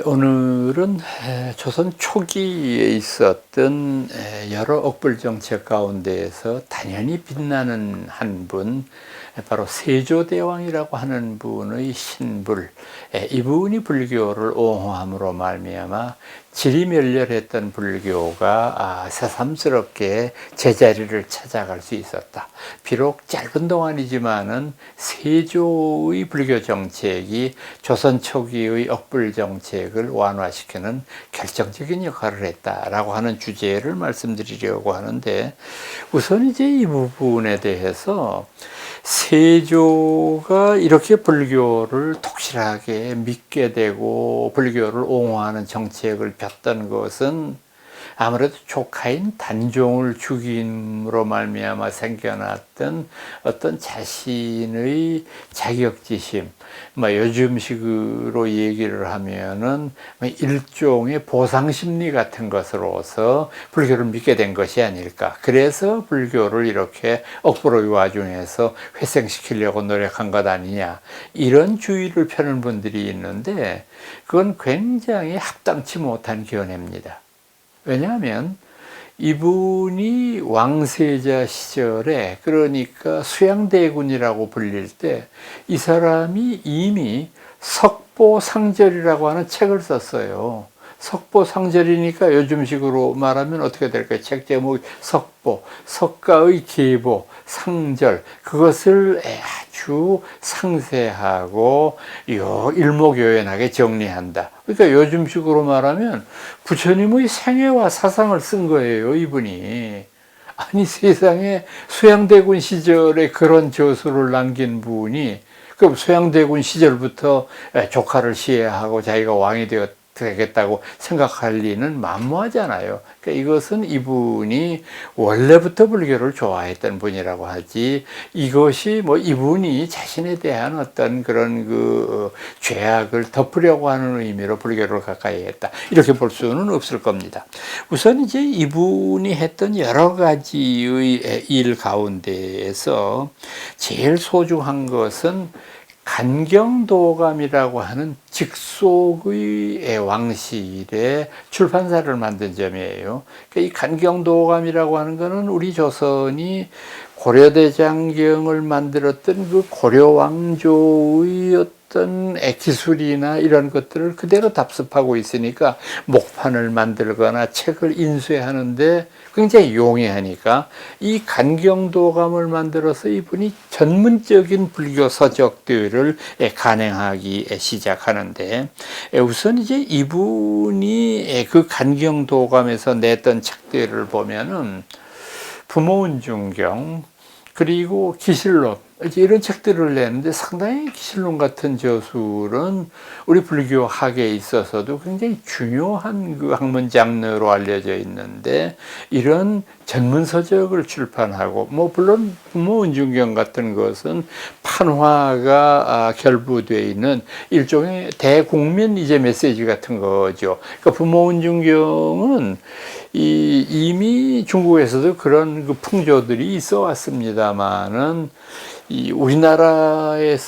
오늘은 조선 초기에 있었던 여러 억불 정책 가운데에서 단연히 빛나는 한 분, 바로 세조대왕이라고 하는 분의 신불, 이분이 불교를 옹호함으로 말미암아 지리멸렬했던 불교가 새삼스럽게 제자리를 찾아갈 수 있었다. 비록 짧은 동안이지만은 세조의 불교 정책이 조선 초기의 억불 정책을 완화시키는 결정적인 역할을 했다라고 하는 주제를 말씀드리려고 하는데, 우선 이제 이 부분에 대해서 세조가 이렇게 불교를 독실하게 믿게 되고 불교를 옹호하는 정책을 폈던 것은 아무래도 조카인 단종을 죽임으로 말미암아 생겨났던 어떤 자신의 자격지심, 요즘식으로 얘기를 하면은 일종의 보상심리 같은 것으로서 불교를 믿게 된 것이 아닐까. 그래서 불교를 이렇게 억부로의 와중에서 회생시키려고 노력한 것 아니냐, 이런 주의를 펴는 분들이 있는데, 그건 굉장히 합당치 못한 견해입니다. 왜냐하면 이분이 왕세자 시절에, 그러니까 수양대군이라고 불릴 때, 이 사람이 이미 석보상절이라고 하는 책을 썼어요. 석보상절이니까 요즘식으로 말하면 어떻게 될까요? 책 제목이 석보, 석가의 계보, 상절, 그것을 아주 상세하고 일목요연하게 정리한다. 그러니까 요즘식으로 말하면 부처님의 생애와 사상을 쓴 거예요, 이분이. 아니, 세상에 수양대군 시절에 그런 저수를 남긴 분이, 그럼 수양대군 시절부터 조카를 시해하고 자기가 왕이 되겠다고 생각할 리는 만무하잖아요. 그러니까 이것은 이분이 원래부터 불교를 좋아했던 분이라고 하지, 이것이 이분이 자신에 대한 어떤 그런 죄악을 덮으려고 하는 의미로 불교를 가까이 했다, 이렇게 볼 수는 없을 겁니다. 우선 이제 이분이 했던 여러 가지의 일 가운데에서 제일 소중한 것은 간경도감이라고 하는 직속의 왕실의 출판사를 만든 점이에요. 그러니까 이 간경도감이라고 하는 것은 우리 조선이 고려대장경을 만들었던 그 고려왕조의 어떤 기술이나 이런 것들을 그대로 답습하고 있으니까, 목판을 만들거나 책을 인쇄하는데 굉장히 용이하니까 이 간경도감을 만들어서 이분이 전문적인 불교 서적들을 간행하기 시작하는데, 우선 이제 이분이 그 간경도감에서 냈던 책들을 보면은 부모운중경, 그리고 기실론, 이런 책들을 내는데, 상당히 기실론 같은 저술은 우리 불교 학에 있어서도 굉장히 중요한 그 학문 장르로 알려져 있는데, 이런 전문 서적을 출판하고, 물론 부모운중경 같은 것은 판화가 결부되어 있는 일종의 대국민 이제 메시지 같은 거죠. 그러니까 부모운중경은 이미 중국에서도 그런 그 풍조들이 있어 왔습니다만은, 우리나라에서도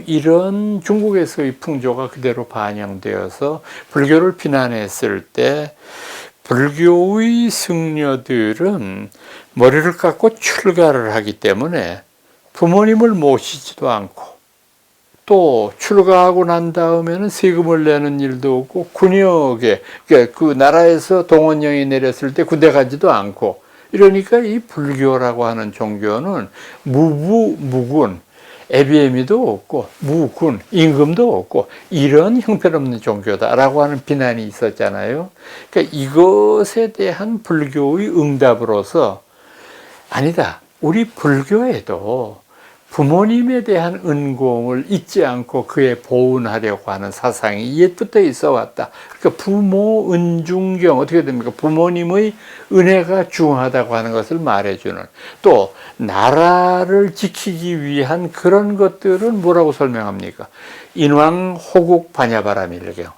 이런 중국에서의 풍조가 그대로 반영되어서 불교를 비난했을 때, 불교의 승려들은 머리를 깎고 출가를 하기 때문에 부모님을 모시지도 않고, 또 출가하고 난 다음에는 세금을 내는 일도 없고, 군역에, 그러니까 그 나라에서 동원령이 내렸을 때 군대 가지도 않고, 이러니까 이 불교라고 하는 종교는 무군, 애비애미도 없고, 무군, 임금도 없고, 이런 형편없는 종교다라고 하는 비난이 있었잖아요. 그러니까 이것에 대한 불교의 응답으로서, 아니다, 우리 불교에도 부모님에 대한 은공을 잊지 않고 그에 보은하려고 하는 사상이 옛부터 있어 왔다. 그러니까 부모 은중경, 어떻게 됩니까? 부모님의 은혜가 중하다고 하는 것을 말해주는, 또 나라를 지키기 위한 그런 것들은 뭐라고 설명합니까? 인왕 호국 반야바라밀경.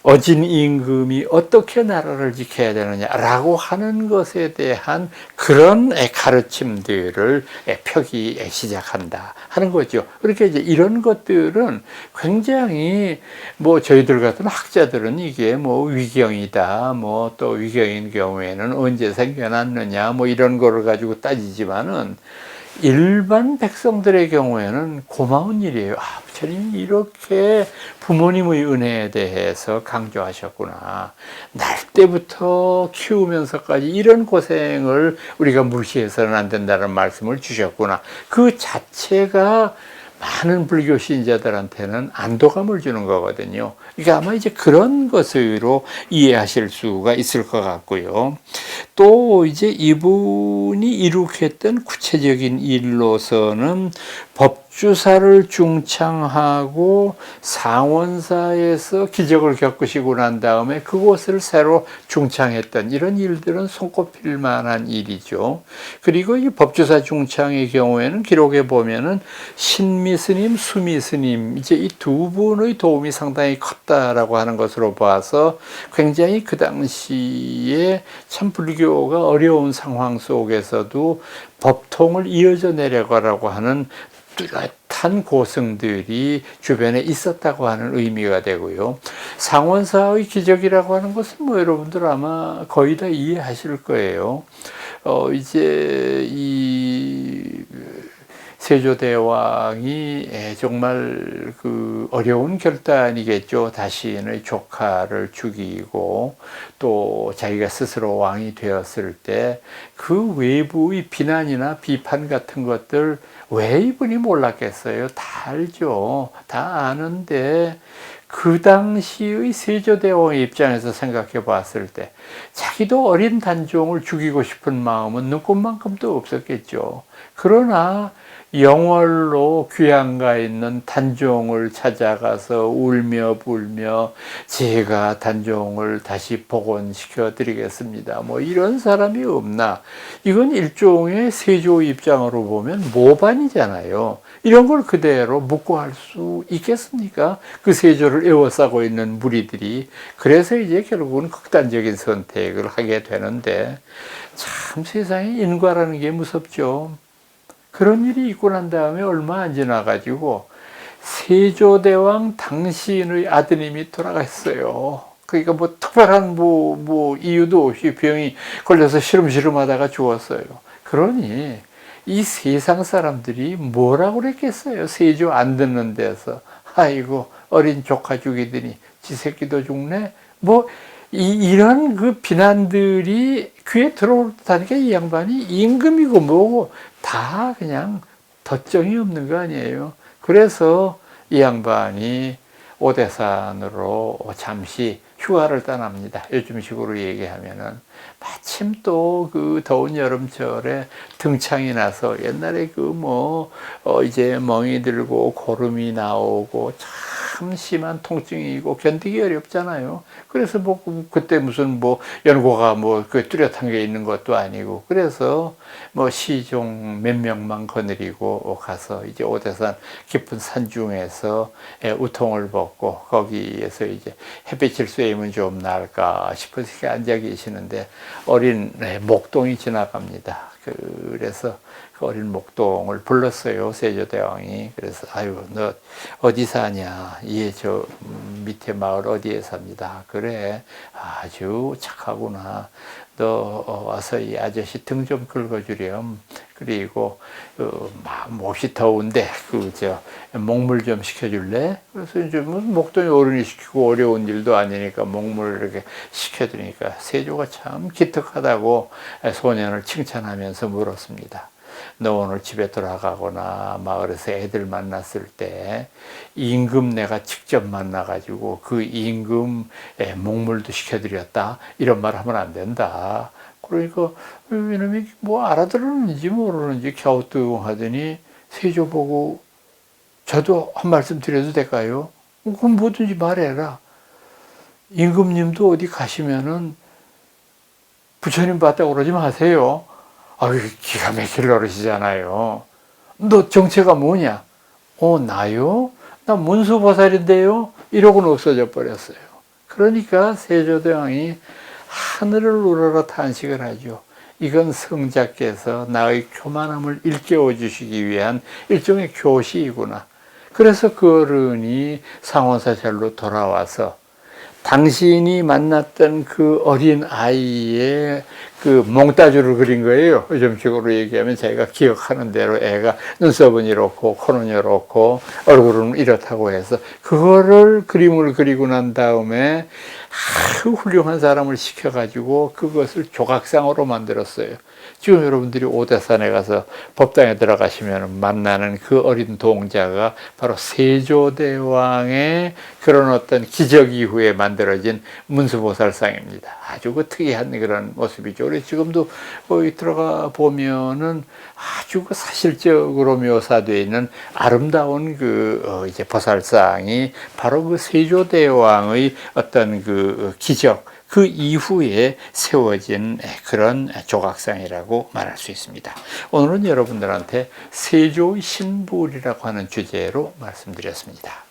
어진 임금이 어떻게 나라를 지켜야 되느냐라고 하는 것에 대한 그런 가르침들을 펴기 시작한다 하는 거죠. 그렇게 이제 이런 것들은 굉장히 뭐 저희들 같은 학자들은 이게 뭐 위경이다, 뭐 또 위경인 경우에는 언제 생겨났느냐, 뭐 이런 거를 가지고 따지지만은 일반 백성들의 경우에는 고마운 일이에요. 아, 부처님이 이렇게 부모님의 은혜에 대해서 강조하셨구나. 날 때부터 키우면서까지 이런 고생을 우리가 무시해서는 안 된다는 말씀을 주셨구나. 그 자체가 많은 불교 신자들한테는 안도감을 주는 거거든요. 그러니까 아마 이제 그런 것으로 이해하실 수가 있을 것 같고요. 또 이제 이분이 이룩했던 구체적인 일로서는 법주사를 중창하고 상원사에서 기적을 겪으시고 난 다음에 그곳을 새로 중창했던 이런 일들은 손꼽힐 만한 일이죠. 그리고 이 법주사 중창의 경우에는 기록에 보면은 신미스님, 수미스님 이제 이 두 분의 도움이 상당히 컸다라고 하는 것으로 봐서 굉장히 그 당시에 참 불교가 어려운 상황 속에서도 법통을 이어져 내려가라고 하는 뚜렷한 고승들이 주변에 있었다고 하는 의미가 되고요. 상원사의 기적이라고 하는 것은 뭐 여러분들 아마 거의 다 이해하실 거예요. 이제 이 세조대왕이 정말 그 어려운 결단이겠죠. 자신의 조카를 죽이고 또 자기가 스스로 왕이 되었을 때 그 외부의 비난이나 비판 같은 것들 왜 이분이 몰랐겠어요? 다 알죠. 다 아는데 그 당시의 세조대왕의 입장에서 생각해 봤을 때 자기도 어린 단종을 죽이고 싶은 마음은 눈꼽만큼도 없었겠죠. 그러나 영월로 귀양가 있는 단종을 찾아가서 울며 불며 제가 단종을 다시 복원시켜 드리겠습니다. 뭐 이런 사람이 없나? 이건 일종의 세조 입장으로 보면 모반이잖아요. 이런 걸 그대로 묵고할 수 있겠습니까? 그 세조를 에워싸고 있는 무리들이. 그래서 이제 결국은 극단적인 선택을 하게 되는데 참 세상에 인과라는 게 무섭죠. 그런 일이 있고 난 다음에 얼마 안 지나가지고 세조대왕 당신의 아드님이 돌아갔어요. 그러니까 뭐 특별한 뭐 이유도 없이 병이 걸려서 시름시름하다가 죽었어요. 그러니 이 세상 사람들이 뭐라고 그랬겠어요? 세조 안 듣는 데서. 아이고 어린 조카 죽이더니 지 새끼도 죽네? 뭐 이런 그 비난들이 귀에 들어오다니까 이 양반이 임금이고 뭐고 다 그냥 덧정이 없는 거 아니에요. 그래서 이 양반이 오대산으로 잠시 휴가를 떠납니다. 요즘식으로 얘기하면은 마침 또 그 더운 여름철에 등창이 나서 옛날에 이제 멍이 들고 고름이 나오고 참 심한 통증이고 견디기 어렵잖아요. 그래서 그때 무슨 연고가 그 뚜렷한 게 있는 것도 아니고 그래서 시종 몇 명만 거느리고 가서 이제 오대산 깊은 산중에서 우통을 벗고 거기에서 이제 햇빛을 쐬면 좀 나을까 싶어서 앉아 계시는데 어린 목동이 지나갑니다. 그래서 그 어린 목동을 불렀어요, 세조대왕이. 그래서 아유 너 어디 사냐? 예, 저 밑에 마을 어디에 삽니다. 그래, 아주 착하구나. 너 와서 이 아저씨 등 좀 긁어주렴. 그리고 몹시 더운데 목물 좀 시켜줄래? 그래서 이제 목동이 어른이 시키고 어려운 일도 아니니까 목물을 이렇게 시켜주니까 세조가 참 기특하다고 소년을 칭찬하면서 물었습니다. 너 오늘 집에 돌아가거나 마을에서 애들 만났을 때 임금 내가 직접 만나가지고 그 임금에 목물도 시켜드렸다 이런 말 하면 안 된다. 그러니까 이놈이 알아들었는지 모르는지 갸우뚱하더니 세조 보고 저도 한 말씀 드려도 될까요? 그럼 뭐든지 말해라. 임금님도 어디 가시면은 부처님 봤다고 그러지 마세요. 아유, 기가 막힐 노릇이잖아요. 너 정체가 뭐냐? 나요? 나 문수보살인데요? 이러고는 없어져 버렸어요. 그러니까 세조대왕이 하늘을 우러러 탄식을 하죠. 이건 성자께서 나의 교만함을 일깨워 주시기 위한 일종의 교시이구나. 그래서 그 어른이 상호사절로 돌아와서 당신이 만났던 그 어린 아이의 그 몽따주를 그린 거예요. 요즘식으로 얘기하면 자기가 기억하는 대로 애가 눈썹은 이렇고 코는 이렇고 얼굴은 이렇다고 해서 그거를 그림을 그리고 난 다음에 아주 훌륭한 사람을 시켜가지고 그것을 조각상으로 만들었어요. 지금 여러분들이 오대산에 가서 법당에 들어가시면 만나는 그 어린 동자가 바로 세조대왕의 그런 어떤 기적 이후에 만들어진 문수보살상입니다. 아주 그 특이한 그런 모습이죠. 우리 지금도 거기 들어가 보면은 아주 그 사실적으로 묘사되어 있는 아름다운 이제 보살상이 바로 그 세조대왕의 어떤 그 기적, 그 이후에 세워진 그런 조각상이라고 말할 수 있습니다. 오늘은 여러분들한테 세조의 신불이라고 하는 주제로 말씀드렸습니다.